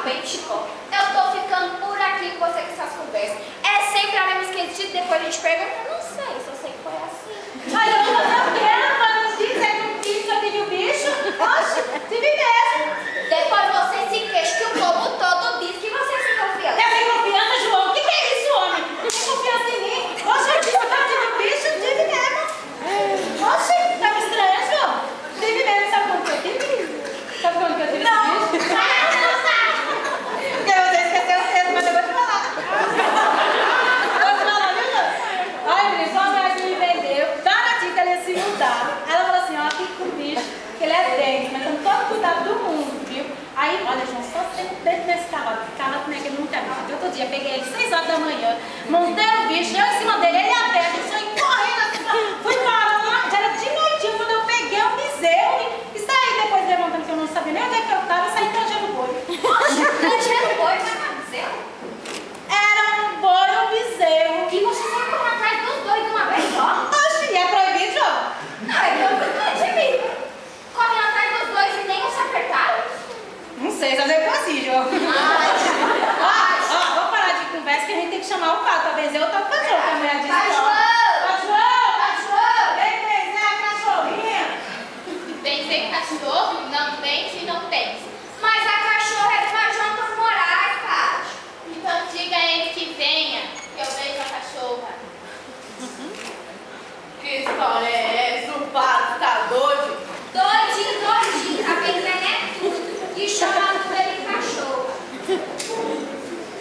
bem, Chico. Eu tô ficando por aqui com você com essas conversas. É sempre a mesma esquisita, depois a gente pergunta, não sei, só sei que foi assim. Mas eu não quero, mas nos diz aí que o filho só teve o bicho. Oxe, tive mesmo. Depois você se queixa que o povo todo diz que você se confia. Eu tenho confiança, João. O que é isso, homem? Tem confiança em mim? Oxe, eu disse que eu tive bicho, tive mesmo. Oxe, tá me estranhando, João? Tive mesmo, sabe quando que eu tive? Sabe quando que eu tive esse bicho? Porque você esqueceu o cedo, mas eu vou te falar. Vou te falar, viu, João? Ai, menino, só a mulher que me vendeu, baratinho que ela ia se mudar. Ela falou assim, ó, fica com o bicho, que ele é dengue, mas tem todo cuidado do mundo, viu? Aí, olha, João, só tem dentro desse cavalo, que cavalo como é que ele nunca viu. Outro dia, peguei ele 6 horas da manhã, montei o bicho, eu em cima dele, ele aberto, eu saí correndo assim, fui parar lá, já era de noitinho, quando eu peguei o bezerro e saí depois levantando, que eu não sabia nem onde é que eu tava, e saí tangendo o boi. Tangendo o boi, mas não é bezerro? Era um boi ou bezerro. E você foi correr atrás dos dois de uma vez só? Oxe, e é proibido, João? Não, é que eu fui de mim. Correndo atrás dos dois e nem se apertaram? Não sei, só deu assim, João. Ó, vou parar de conversa que a gente tem que chamar o pato. Talvez eu tô com o cachorro, que a mulher disse. Cachorro! Vem benzer a cachorrinha. Benzer cachorro? Não benze e não benze. Mas a cachorra é do Major Antônio Moraes, cara. Então diga a ele que venha, que eu beijo a cachorra. Que história é essa? O pato tá doido? Doidinho, doidinho. A benzendo é tudo. E chamando ele cachorra.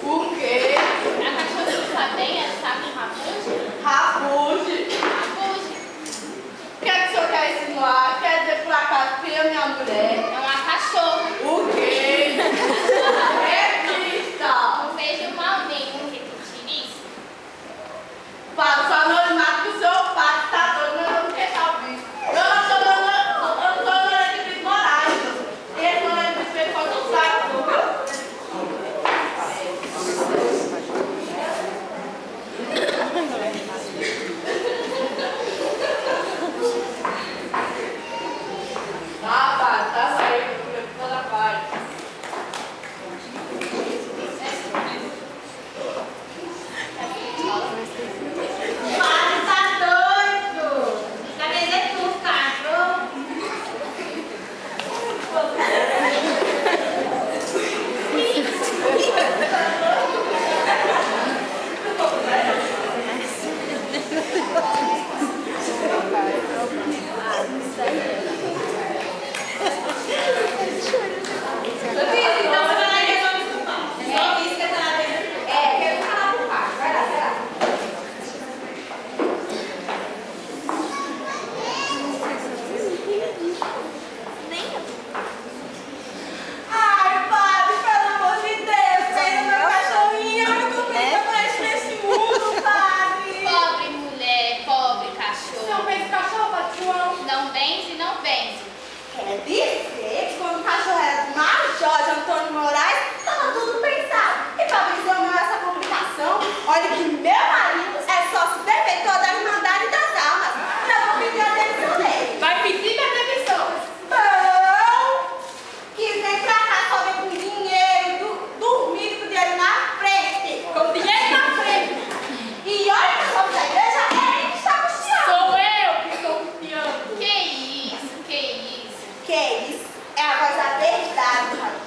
O quê? A cachorrinha tá bem, ela tá com rabuge? Rabuge. Rabuge? O que é que o senhor quer insinuar? Quer dizer por acaso que é minha mulher? É uma cachorra. O quê? Repita! Não vejo mal nenhum repetir isso. Pato, só anonimato que o seu pato tá doido, mas eu não quero dar o bicho. Eu não sou dona de Brito Moraes. Esse dona de Brito pode não sabe, viu? Tá certo, toda paz. Padre, tá doido. Tá vendendo tudo, cachorro. Quero falar pro pai. Vai lá, vai lá. Ai, padre, pelo amor de Deus, pega meu cachorrinho, eu não complica mais nesse mundo, padre. Pobre mulher, pobre cachorro. Não benze cachorro, padre João. Não benze, não benze. Quer dizer que quando o cachorro era do Major de Antônio Moraes, tava tudo pensado. E pra resolver essa complicação, olha que meu marido é sócio benfeitor da Irmandade das Almas. Eu vou pedir a demissão dele. Vai pedir a demissão? Não! Que vem pra cá só vem com dinheiro, dormindo com dinheiro na frente. Com dinheiro na frente. E olha que somos da igreja, é ele que está custeando. Sou eu que estou custeando. Que isso, que isso. Que isso? É a voz da verdade, Rainha.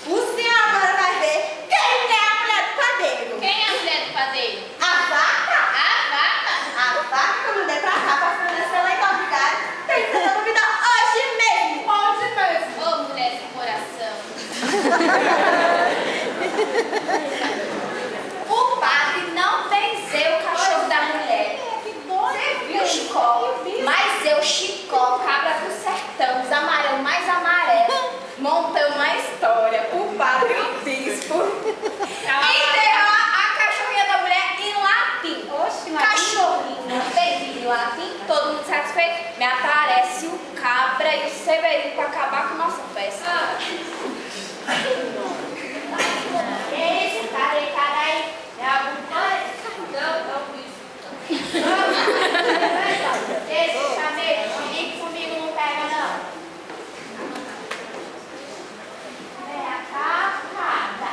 O senhor agora vai ver quem é a mulher do padeiro. Quem é a mulher do padeiro? A vaca? A vaca? A vaca que eu mandei pra cá pra fornecer leite ao vigário tem que ser dúvida hoje mesmo. Hoje mesmo. Ô, mulher sem coração. O padre não venceu o cachorro da mulher. Você viu, Chicó? Mas eu, Chicó, cabra do sertão, os amarelos mais amarelos, montando uma história. O padre e o bispo enterrou a cachorrinha da mulher em latim. Oxe, latim. Cachorrinho, bem em latim, todo mundo satisfeito. Me aparece o cabra e o Severino pra acabar com nossa festa. Que isso, tá deitado aí? É algum coisa? Não, bicho. Esse chamego, comigo não pega não. Vem cá, cara.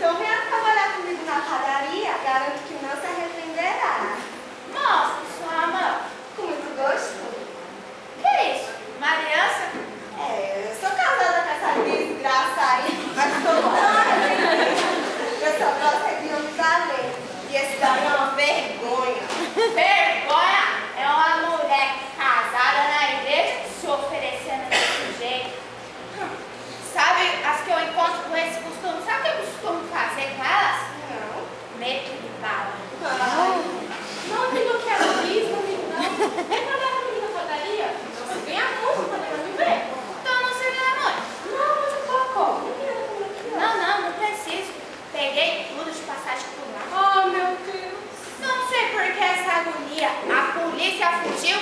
Então venha trabalhar comigo na padaria, garanto que não se arrependerá. Nossa, sua mãe. Com muito gosto. Que é isso? Uma aliança? Eu sou casada com essa desgraça aí, mas tô morando. Eu só gosto de homens além. E esse daí é uma vergonha. Vergonha é uma mulher casada na igreja se oferecendo desse jeito. Sabe as que eu encontro com esse costume? Sabe o que eu costumo fazer com elas? Não. Meto de bala. Não digo que era isso, não digo não. Vem trabalhar comigo na padaria. Você ganha muito pra poder viver. Então não seria mãe. Não, mas eu tô Não preciso. Peguei tudo de passagem por lá. Oh, meu Deus. Não sei por que essa agonia. A polícia fugiu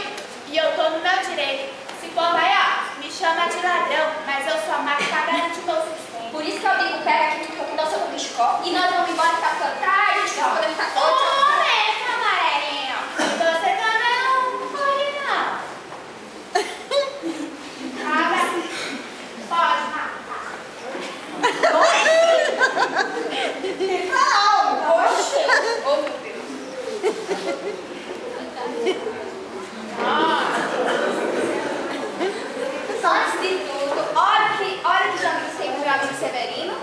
e eu tô no meu direito. Se for vai, ó, me chama de ladrão, mas eu sou a mais pagada de meu sustento. Por isso que eu digo, pega aqui que eu vou dar o seu bicho e nós vamos embora que tá ficando tarde, a gente vai poder ficar todo. Começa, amarelinho. Você também não pode, não. Pode matar. Tem que falar, Oxe. Oh, meu Deus. Antes de tudo, olha que amigos tem o meu amigo Severino.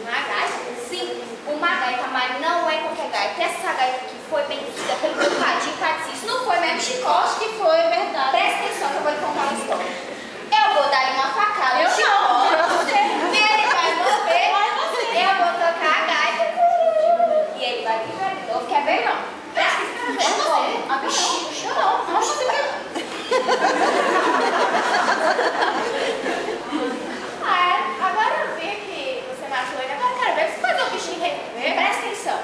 Magai? Sim, uma gaita, mas não é qualquer gaita. Essa gaita aqui foi benzida pelo meu padrinho Tarcísio. Não foi mesmo, Chicote? Que foi, é verdade. Presta atenção que eu vou lhe contar uma história. Eu vou dar-lhe uma facada. Eu Chicote. não. Ele vai morrer. Vai você. Eu vou tocar a gaita. E ele vai viver de novo. Quer ver, não? Presta atenção. A bichinha chorou. Não, você Agora eu vi que você matou ele. Agora eu quero ver se fazer o bichinho reviver. Presta atenção.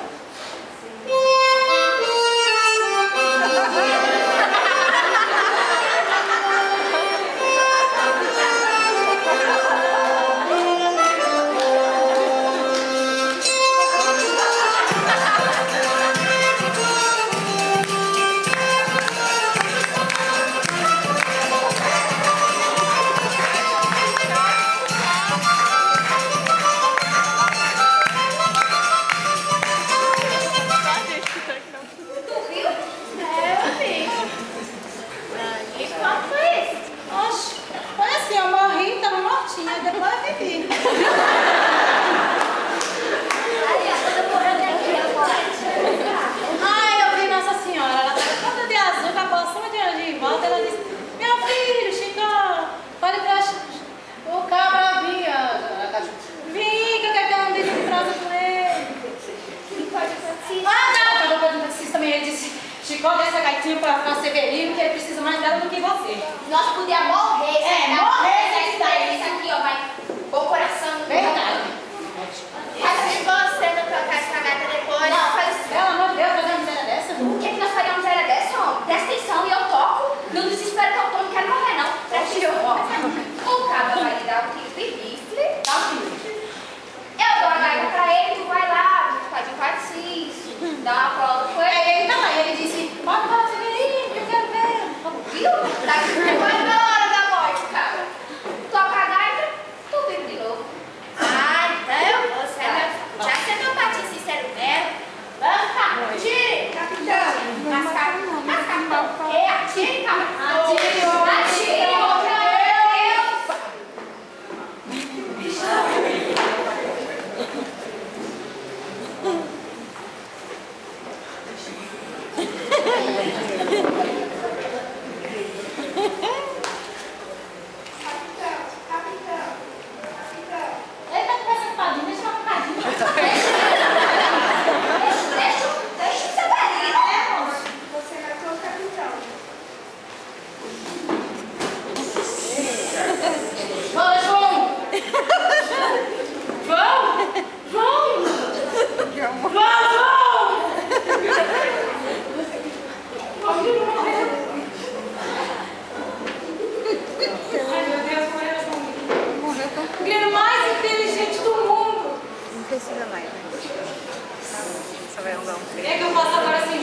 Depois eu vivi. Ai, eu vi Nossa Senhora, ela estava toda de azul, com a bolsinha de volta, ela disse, meu filho, Chico, pode pra o cabra vinha. Vim, que eu quero ter um vídeo de prosa com ele. Ah, não, quando eu disse também, ele disse, Chico, dê essa gaitinha pra Severino, que ele precisa mais dela do que você. Nós podíamos morrer. Morrer, esse daí. Esse aqui, ó, vai bom coração. Verdade. Mas se você não tocar essa gata depois... Não, faz isso. Pelo amor de Deus, fazer uma miséria dessa? O que nós faríamos era dessa, homem? Presta atenção e eu toco. No desespero que eu tô, não quero morrer, não. Presta atenção. O cabra vai lhe dar um tipo de rifle. Dá um rifle. Eu dou a gaita pra ele, tu vai lá, tu faz um Tarcísio, dá uma prova com ele. Aí ele não, aí ele disse, pode falar Severino, que eu quero ver. Viu? Depois na hora da morte, cara. Toca a gaita, tu vive de novo. Ah, então você é meu... Já que você é meu patinho sincero mesmo, vamos cá, atire! Capitão. Mascapão. É, atire, cabra. Atire, meu Deus. Ele tá preocupadinho, deixa eu um bocadinho. Deixa o Severino. Você matou o capitão. Bora, João! Ai, meu Deus, morreu João. O grilo mais inteligente do mundo. Não precisa mais, né? Só vai andar um O que é que eu faço agora sem